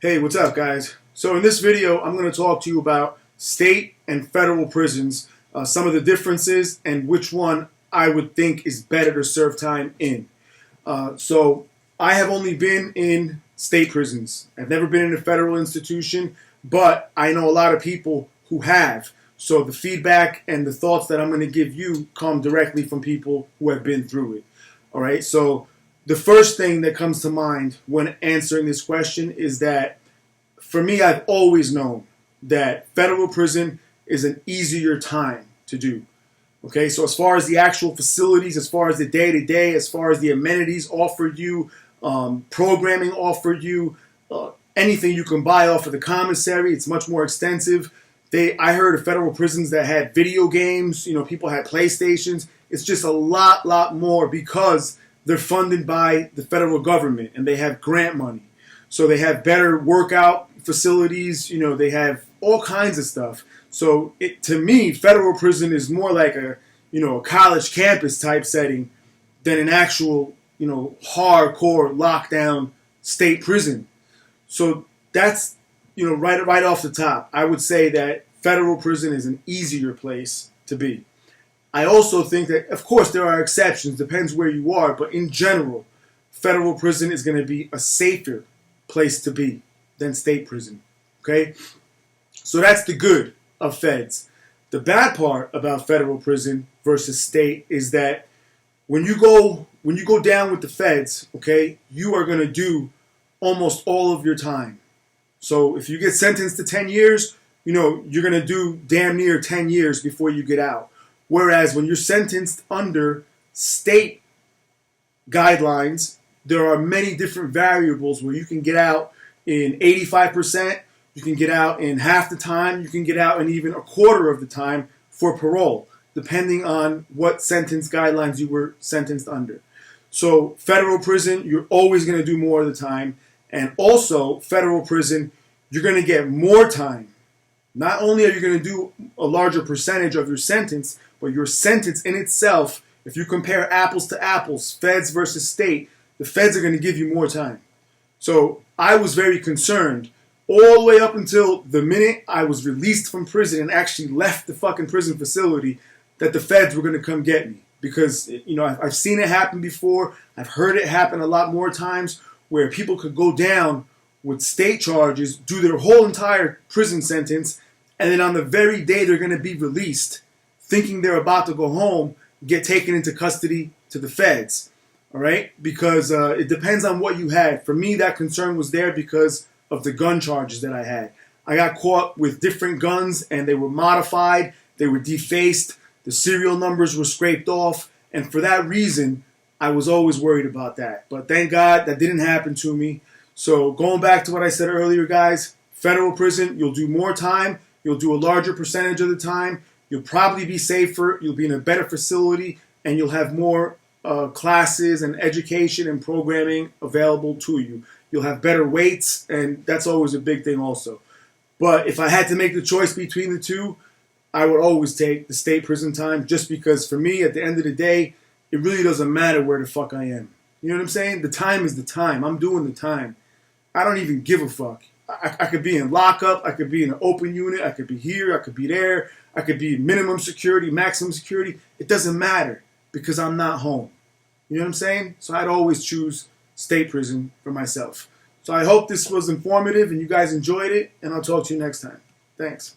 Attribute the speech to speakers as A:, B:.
A: Hey, what's up, guys? So in this video, I'm going to talk to you about state and federal prisons, some of the differences, and which one I would think is better to serve time in. So I have only been in state prisons. I've never been in a federal institution, but I know a lot of people who have. So the feedback and the thoughts that I'm going to give you come directly from people who have been through it. All right, so the first thing that comes to mind when answering this question is that for me, I've always known that federal prison is an easier time to do. Okay, so as far as the actual facilities, as far as the day-to-day, as far as the amenities offered you, programming offered you, anything you can buy off of the commissary, it's much more extensive. I heard of federal prisons that had video games, people had PlayStations. It's just a lot more because they're funded by the federal government and they have grant money. So they have better workout facilities, they have all kinds of stuff. So to me, federal prison is more like a college campus type setting than an actual, hardcore lockdown state prison. So that's, right off the top, I would say that federal prison is an easier place to be. I also think that, of course, there are exceptions, depends where you are, but in general, federal prison is going to be a safer place to be than state prison. Okay? So that's the good of feds. The bad part about federal prison versus state is that when you go down with the feds, okay, you are going to do almost all of your time. So if you get sentenced to 10 years, you're going to do damn near 10 years before you get out. Whereas when you're sentenced under state guidelines, there are many different variables where you can get out in 85%, you can get out in half the time, you can get out in even a quarter of the time for parole, depending on what sentence guidelines you were sentenced under. So federal prison, you're always going to do more of the time. And also, federal prison, you're going to get more time. Not only are you going to do a larger percentage of your sentence, but your sentence in itself, if you compare apples to apples, feds versus state, the feds are going to give you more time. So I was very concerned all the way up until the minute I was released from prison and actually left the fucking prison facility that the feds were going to come get me. Because, I've seen it happen before. I've heard it happen a lot more times where people could go down with state charges, do their whole entire prison sentence, and then on the very day they're going to be released, thinking they're about to go home, get taken into custody to the feds. All right? Because it depends on what you had. For me, that concern was there because of the gun charges that I had. I got caught with different guns, and they were modified, they were defaced, the serial numbers were scraped off, and for that reason, I was always worried about that. But thank God that didn't happen to me. So going back to what I said earlier, guys, federal prison, you'll do more time, you'll do a larger percentage of the time, you'll probably be safer, you'll be in a better facility, and you'll have more classes and education and programming available to you. You'll have better weights, and that's always a big thing also. But if I had to make the choice between the two, I would always take the state prison time just because for me, at the end of the day, it really doesn't matter where the fuck I am. You know what I'm saying? The time is the time. I'm doing the time. I don't even give a fuck. I could be in lockup. I could be in an open unit. I could be here. I could be there. I could be minimum security, maximum security. It doesn't matter because I'm not home. You know what I'm saying? So I'd always choose state prison for myself. So I hope this was informative and you guys enjoyed it, and I'll talk to you next time. Thanks.